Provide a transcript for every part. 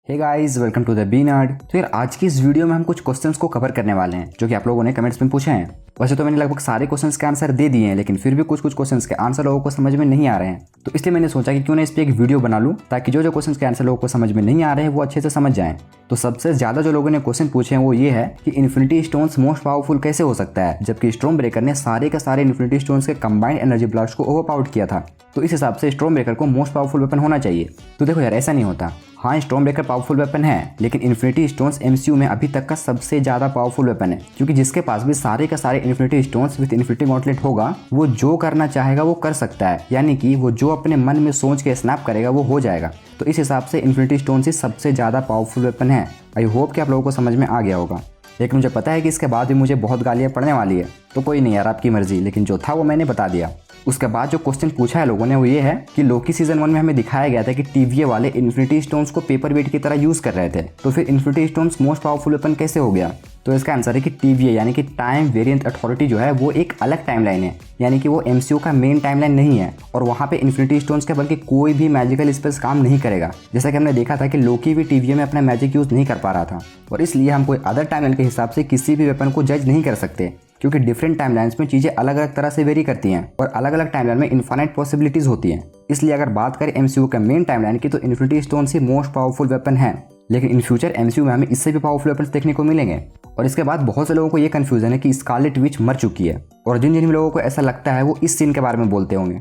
Hey guys, welcome to the B Nerd. तो यार आज की इस वीडियो में हम कुछ क्वेश्चंस को कवर करने वाले हैं जो कि आप लोगों ने कमेंट्स में पूछे हैं। वैसे तो मैंने लगभग सारे क्वेश्चंस के आंसर दे दिए हैं, लेकिन फिर भी कुछ क्वेश्चंस के आंसर लोगों को समझ में नहीं आ रहे हैं। तो इसलिए मैंने सोचा कि क्यों ना इस पर एक वीडियो बना लूँ ताकि जो क्वेश्चंस के आंसर लोगों को समझ में नहीं आ रहे हैं वो अच्छे से समझ जाएं। तो सबसे ज़्यादा जो लोगों ने क्वेश्चन पूछे हैं वो ये है कि इन्फिनिटी स्टोन्स मोस्ट पावरफुल कैसे हो सकता है, जबकि स्टॉर्म ब्रेकर ने सारे के सारे इन्फिनिटी स्टोन्स के कंबाइंड एनर्जी ब्लास्ट को ओवरपावर्ड किया था। तो इस हिसाब से स्टॉर्म ब्रेकर को मोस्ट पावरफुल वेपन होना चाहिए। तो देखो यार, ऐसा नहीं होता। हाँ, स्टॉर्म ब्रेकर पावरफुल वेपन है, लेकिन इन्फिनिटी स्टोन्स एमसीयू में अभी तक का सबसे ज़्यादा पावरफुल वेपन है, क्योंकि जिसके पास भी सारे का सारे infinity stones with infinity gauntlet होगा वो जो करना चाहेगा वो कर सकता है, यानी कि वो जो अपने मन में सोच के स्नैप करेगा वो हो जाएगा। तो इस हिसाब से इन्फिनिटी स्टोन्स ही सबसे ज़्यादा पावरफुल वेपन है। आई होप कि आप लोगों को समझ में आ गया होगा। लेकिन मुझे पता है कि इसके बाद भी मुझे बहुत गालियाँ पड़ने वाली है, तो कोई नहीं यार, आपकी मर्जी। लेकिन जो था वो मैंने बता दिया। उसके बाद जो क्वेश्चन पूछा है लोगों ने वो ये है कि लोकी सीजन 1 में हमें दिखाया गया था कि टीवीए वाले इन्फिनिटी स्टोन्स को पेपर वेट की तरह यूज़ कर रहे थे, तो फिर infinity stones most powerful weapon कैसे हो गया? तो इसका आंसर है कि टीवीए यानी कि टाइम वेरिएंट अथॉरिटी जो है वो एक अलग टाइमलाइन है, यानी कि वो एमसीयू का मेन टाइमलाइन नहीं है, और वहाँ पे इन्फिनिटी स्टोन्स के बल्कि कोई भी मैजिकल स्पेस काम नहीं करेगा। जैसा कि हमने देखा था कि लोकी भी टीवीए में अपना मैजिक यूज़ नहीं कर पा रहा था, और इसलिए हम कोई अदर टाइमलाइन के हिसाब से किसी भी वेपन को जज नहीं कर सकते, क्योंकि डिफरेंट टाइमलाइंस में चीज़ें अलग अलग तरह से वेरी करती हैं और अलग अलग टाइमलाइन में इन्फाइनाइट पॉसिबिलिटीज़ होती हैं। इसलिए अगर बात करें एमसीयू का मेन टाइमलाइन की तो इन्फिनिटी स्टोन्स ही मोस्ट पावरफुल वेपन है, लेकिन इन फ्यूचर एमसीयू में हमें इससे भी पावरफुल वेपन्स देखने को मिलेंगे। और इसके बाद बहुत से लोगों को ये कन्फ्यूजन है कि स्कारलेट विच मर चुकी है, और जिन जिन लोगों को ऐसा लगता है वो इस सीन के बारे में बोलते होंगे।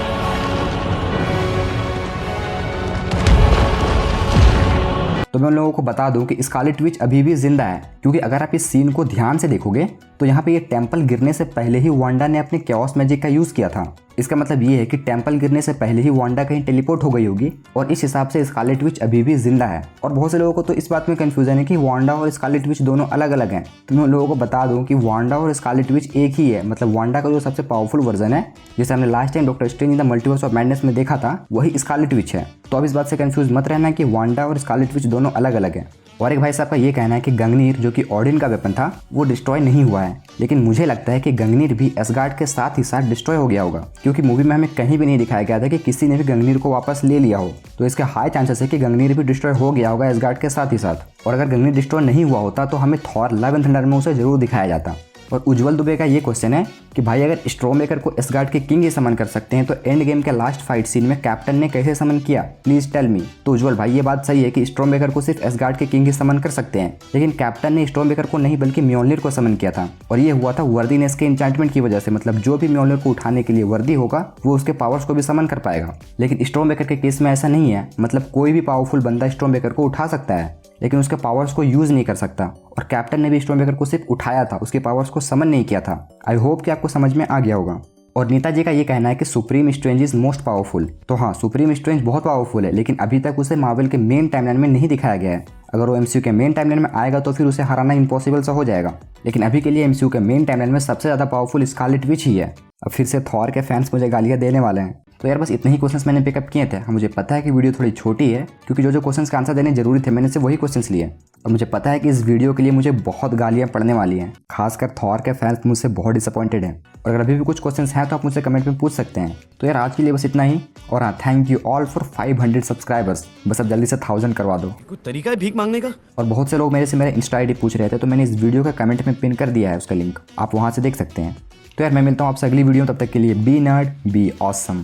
तो मैं उन लोगों को बता दूं कि स्कारलेट विच अभी भी जिंदा है, क्योंकि अगर आप इस सीन को ध्यान से देखोगे तो यहाँ पे ये टेम्पल गिरने से पहले ही वांडा ने अपने कैओस मैजिक का यूज़ किया था। इसका मतलब ये है कि टेम्पल गिरने से पहले ही वांडा कहीं टेलीपोर्ट हो गई होगी, और इस हिसाब से स्कारलेट विच अभी भी जिंदा है। और बहुत से लोगों को तो इस बात में कंफ्यूजन है कि वांडा और स्कारलेट विच दोनों अलग अलग हैं। तो मैं उन लोगों को बता दूं कि वांडा और स्कारलेट विच एक ही है। मतलब वांडा का जो सबसे पावरफुल वर्जन है, जैसे हमने last time doctor strange in the multiverse of madness में देखा था, वही स्कारलेट विच है। तो अब इस बात से कंफ्यूज मत रहना कि वांडा और स्कारलेट विच दोनों अलग अलग हैं। और एक भाई साहब का ये कहना है कि गंगनीर जो कि ओडिन का वेपन था वो डिस्ट्रॉय नहीं हुआ है, लेकिन मुझे लगता है कि गंगनीर भी एसगार्ड के साथ ही साथ डिस्ट्रॉय हो गया होगा, क्योंकि मूवी में हमें कहीं भी नहीं दिखाया गया था कि किसी ने भी गंगनीर को वापस ले लिया हो। तो इसके हाई चांसेस है कि गंगनीर भी डिस्ट्रॉय हो गया होगा एसगार्ड के साथ ही साथ। और अगर गंगनीर डिस्ट्रॉय नहीं हुआ होता तो हमें थॉर लव एंड थंडर में उसे जरूर दिखाया जाता। और उज्जवल दुबे का ये क्वेश्चन है कि भाई अगर स्टॉर्म ब्रेकर को एसगार्ड के किंग ही समन कर सकते हैं तो एंड गेम के लास्ट फाइट सीन में कैप्टन ने कैसे समन किया, प्लीज टेल मी। तो उज्जवल भाई, ये बात सही है कि स्टॉर्म ब्रेकर को सिर्फ एसगार्ड के किंग ही समन कर सकते हैं, लेकिन कैप्टन ने स्टॉर्म ब्रेकर को नहीं बल्कि म्योल्निर को समन किया था, और ये हुआ था वर्दीनेस के इंचांटमेंट की वजह से। मतलब जो भी म्योल्निर को उठाने के लिए वर्दी होगा वो उसके पावर्स को भी समन कर पाएगा। लेकिन स्टॉर्म ब्रेकर के केस में ऐसा नहीं है। मतलब कोई भी पावरफुल बंदा स्टॉर्म ब्रेकर को उठा सकता है, लेकिन उसके पावर्स को यूज़ नहीं कर सकता, और कैप्टन ने भी स्टॉर्म ब्रेकर को सिर्फ उठाया था, उसके पावर्स को समन नहीं किया था। आई होप कि आपको समझ में आ गया होगा। और नेताजी का ये कहना है कि supreme strange is most powerful. तो हाँ, सुप्रीम स्ट्रेंज बहुत पावरफुल है, लेकिन अभी तक उसे मार्वल के मेन टाइमलाइन में नहीं दिखाया गया है। अगर वो एमसीयू के मेन टाइमलाइन में आएगा तो फिर उसे हराना इम्पॉसिबल सा हो जाएगा, लेकिन अभी के लिए एमसीयू के मेन टाइमलाइन में सबसे ज़्यादा पावरफुल स्कारलेट विच ही है। अब फिर से थॉर के फैंस मुझे गालियाँ देने वाले हैं। तो यार बस इतने ही क्वेश्चंस मैंने पिकअप किए थे। मुझे पता है कि वीडियो थोड़ी छोटी है, क्योंकि जो क्वेश्चंस का आंसर देने जरूरी थे मैंने सिर्फ वही क्वेश्चंस लिए, और मुझे पता है कि इस वीडियो के लिए मुझे बहुत गालियाँ पड़ने वाली हैं। खासकर थॉर के फैंस मुझसे बहुत डिसअपॉइंटेड हैं, और अगर अभी भी कुछ क्वेश्चंस हैं तो आप मुझसे कमेंट में पूछ सकते हैं। तो यार आज के लिए बस इतना ही, और हाँ, thank you all for 500 subscribers. बस अब जल्दी से 1000 करवा दो। कोई तरीका है भीख मांगने का? और बहुत से लोग मेरे से मेरा इंस्टा आईडी पूछ रहे थे, तो मैंने इस वीडियो का कमेंट में पिन कर दिया है, उसका लिंक आप वहाँ से देख सकते हैं। तो यार मैं मिलता हूँ आपसे अगली वीडियो, तब तक के लिए बी नर्ड बी ऑसम।